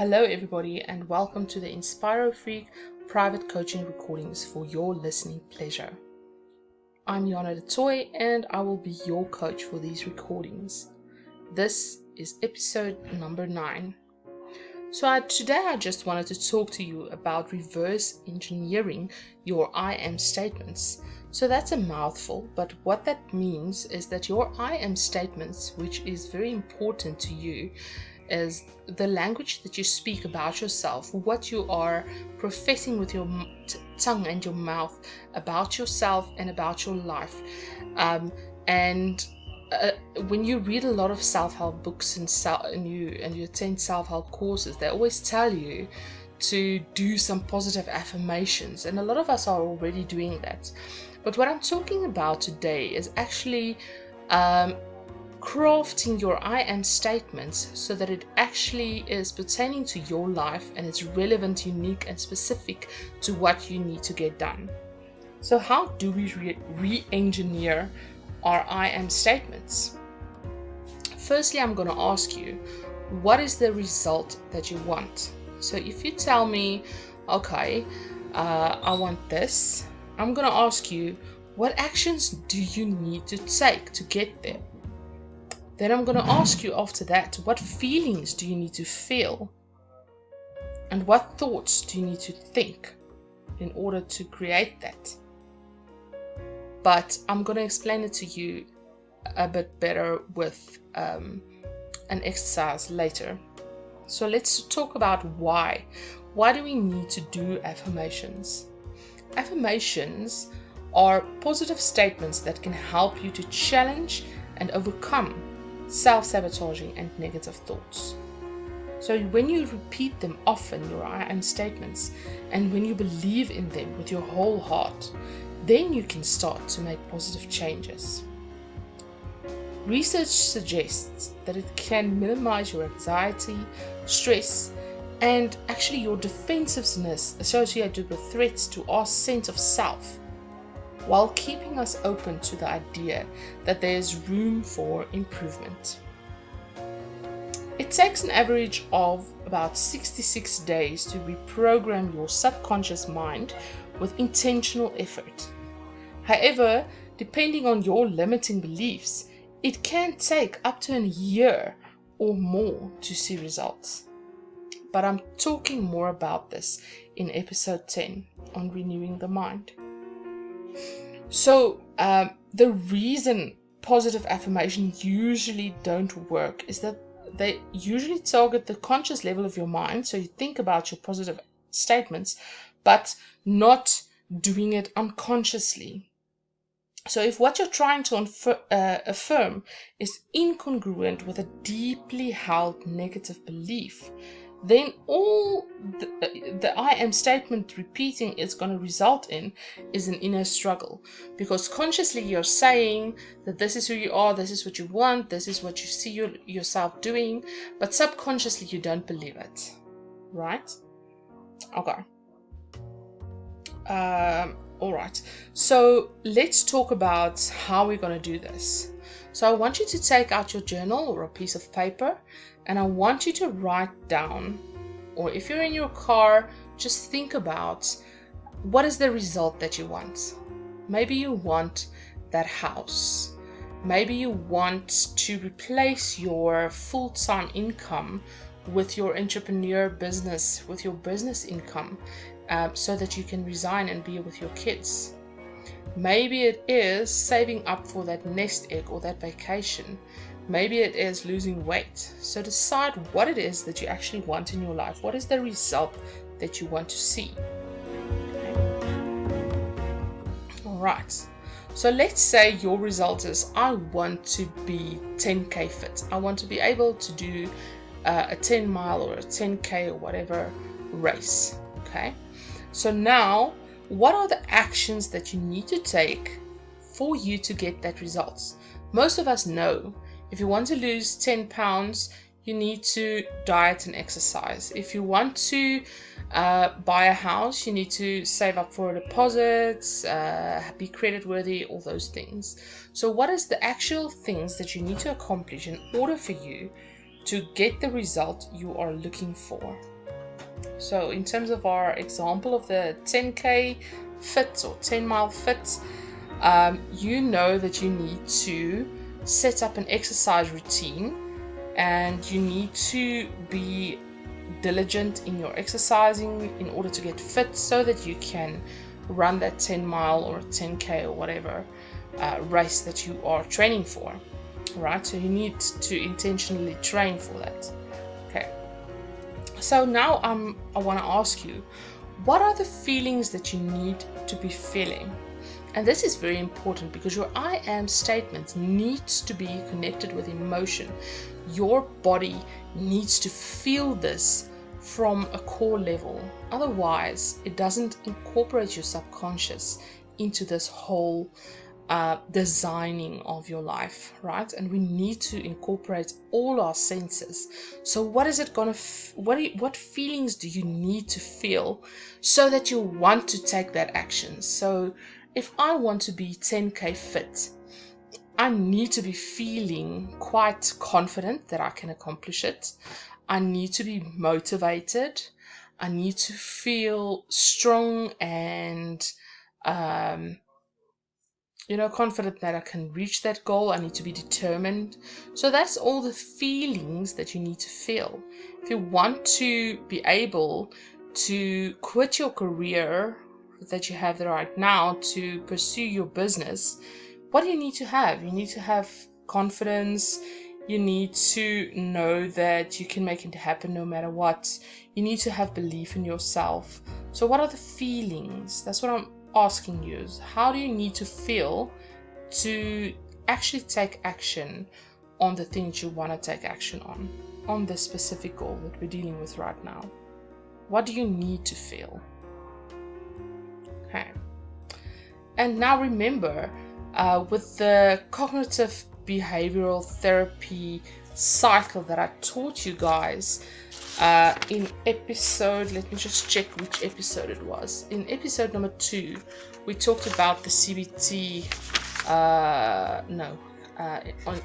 Hello everybody and welcome to the Inspiro Freak private coaching recordings for your listening pleasure. I'm Yana the Toy and I will be your coach for these recordings. This is episode number 9. Today I just wanted to talk to you about reverse engineering your I am statements. So that's a mouthful, but what that means is that your I am statements, which is very important to you, is the language that you speak about yourself, what you are professing with your tongue and your mouth about yourself and about your life. When you read a lot of self-help books and you attend self-help courses, they always tell you to do some positive affirmations, and a lot of us are already doing that. But what I'm talking about today is actually crafting your I am statements so that it actually is pertaining to your life and it's relevant, unique, and specific to what you need to get done. So how do we re-engineer our I am statements? Firstly, I'm going to ask you, what is the result that you want? So if you tell me, okay, I want this, I'm going to ask you, what actions do you need to take to get there? Then I'm going to ask you after that, what feelings do you need to feel? And what thoughts do you need to think in order to create that? But I'm going to explain it to you a bit better with an exercise later. So let's talk about why. Why do we need to do affirmations? Affirmations are positive statements that can help you to challenge and overcome self-sabotaging and negative thoughts. So when you repeat them often, your I am statements, and when you believe in them with your whole heart, then you can start to make positive changes. Research suggests that it can minimize your anxiety, stress, and actually your defensiveness associated with threats to our sense of self, while keeping us open to the idea that there is room for improvement. It takes an average of about 66 days to reprogram your subconscious mind with intentional effort. However, depending on your limiting beliefs, it can take up to a year or more to see results. But I'm talking more about this in episode 10 on renewing the mind. So the reason positive affirmations usually don't work is that they usually target the conscious level of your mind. So you think about your positive statements, but not doing it unconsciously. So if what you're trying to affirm is incongruent with a deeply held negative belief, then all the I am statement repeating is going to result in is an inner struggle, because consciously you're saying that this is who you are, this is what you want, this is what you see yourself doing, but subconsciously you don't believe it, right? Okay. All right. So let's talk about how we're going to do this. So I want you to take out your journal or a piece of paper, and I want you to write down, or if you're in your car, just think about what is the result that you want. Maybe you want that house. Maybe you want to replace your full-time income with your entrepreneur business, with your business income, so that you can resign and be with your kids. Maybe it is saving up for that nest egg or that vacation. Maybe it is losing weight. So decide what it is that you actually want in your life. What is the result that you want to see? Okay. All right. So let's say your result is, I want to be 10K fit. I want to be able to do a 10 mile or a 10K or whatever race. Okay. So now, what are the actions that you need to take for you to get that result? Most of us know if you want to lose 10 pounds, you need to diet and exercise. If you want to buy a house, you need to save up for a deposit, be credit worthy, all those things. So what is the actual things that you need to accomplish in order for you to get the result you are looking for. So in terms of our example of the 10K fit or 10-mile fit, you know that you need to set up an exercise routine, and you need to be diligent in your exercising in order to get fit so that you can run that 10-mile or 10K or whatever race that you are training for, right? So you need to intentionally train for that. Okay. So now I want to ask you, what are the feelings that you need to be feeling? And this is very important because your I am statement needs to be connected with emotion. Your body needs to feel this from a core level. Otherwise, it doesn't incorporate your subconscious into this whole designing of your life, right? And we need to incorporate all our senses. So what is it gonna what feelings do you need to feel so that you want to take that action? So if I want to be 10K fit, I need to be feeling quite confident that I can accomplish it. I need to be motivated. I need to feel strong and confident that I can reach that goal. I need to be determined. So that's all the feelings that you need to feel. If you want to be able to quit your career that you have right now to pursue your business, what do you need to have? You need to have confidence. You need to know that you can make it happen no matter what. You need to have belief in yourself. So what are the feelings? That's what I'm asking you, is how do you need to feel to actually take action on the things you want to take action on the specific goal that we're dealing with right now? What do you need to feel? Okay. And now remember, with the cognitive behavioral therapy cycle that I taught you guys in episode, let me just check which episode it was. In episode number 2, we talked about the CBT.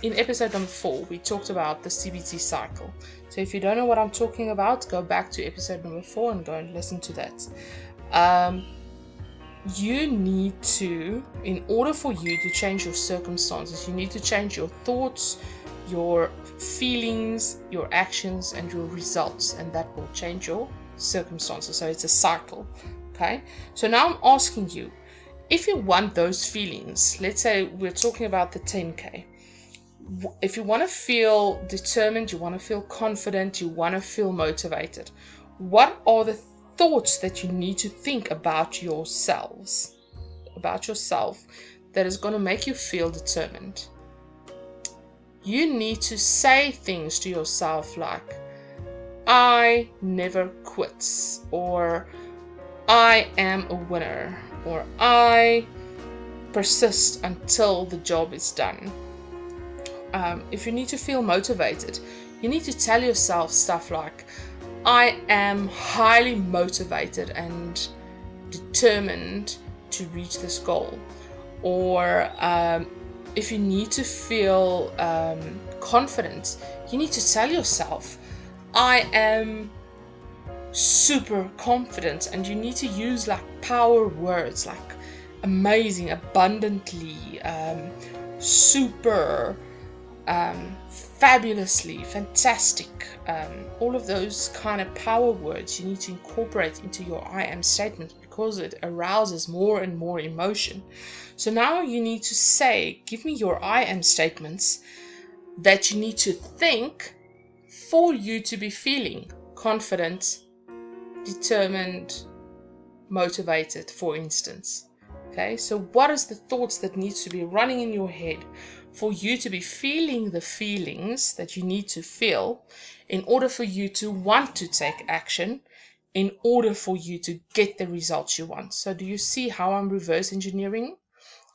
In episode number 4, we talked about the CBT cycle. So if you don't know what I'm talking about, go back to episode number 4 and go and listen to that. You need to, in order for you to change your circumstances, you need to change your thoughts, your feelings, your actions, and your results, and that will change your circumstances. So it's a cycle. Okay, so now I'm asking you, if you want those feelings, let's say we're talking about the 10K, if you want to feel determined, you want to feel confident, you want to feel motivated, what are the thoughts that you need to think about yourself that is going to make you feel determined? You need to say things to yourself like, I never quit, or I am a winner, or I persist until the job is done. If you need to feel motivated, you need to tell yourself stuff like, I am highly motivated and determined to reach this goal. Or if you need to feel confident, you need to tell yourself, I am super confident, and you need to use like power words like amazing, abundantly, super, fabulously, fantastic, all of those kind of power words you need to incorporate into your I am statement, because it arouses more and more emotion. So now you need to say, give me your I am statements that you need to think for you to be feeling confident, determined, motivated, for instance. Okay, so what is the thoughts that needs to be running in your head for you to be feeling the feelings that you need to feel in order for you to want to take action, in order for you to get the results you want? So do you see how I'm reverse engineering?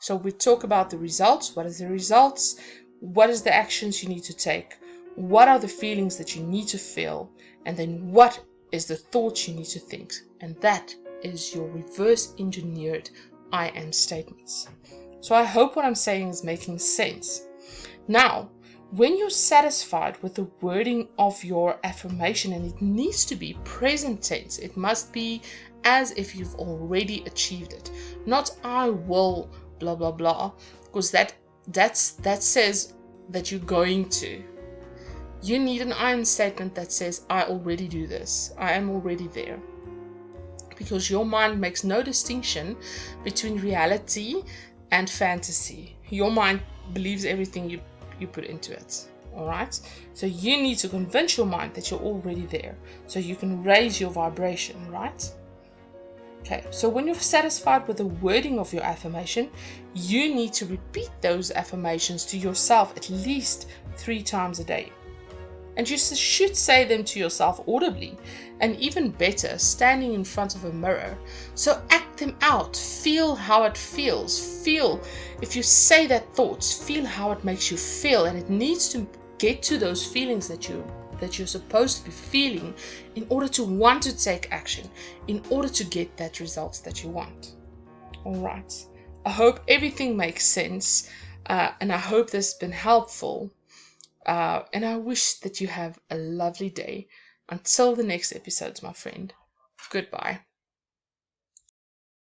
So we talk about the results. What is the results? What is the actions you need to take? What are the feelings that you need to feel? And then what is the thoughts you need to think? And that is your reverse engineered I am statements. So I hope what I'm saying is making sense. Now, When you're satisfied with the wording of your affirmation, and it needs to be present tense, it must be as if you've already achieved it, not I will blah blah blah, because that says that you're going to. You need an I am statement that says I already do this, I am already there, because your mind makes no distinction between reality and fantasy. Your mind believes everything you put into it. All right, so you need to convince your mind that you're already there so you can raise your vibration, right? Okay, so when you're satisfied with the wording of your affirmation, you need to repeat those affirmations to yourself at least 3 times a day. And you should say them to yourself audibly, and even better, standing in front of a mirror. So act them out. Feel how it feels. Feel, if you say that thoughts, feel how it makes you feel. And it needs to get to those feelings that you're supposed to be feeling in order to want to take action, in order to get that results that you want. All right. I hope everything makes sense, and I hope this has been helpful. And I wish that you have a lovely day. Until the next episode, my friend. Goodbye.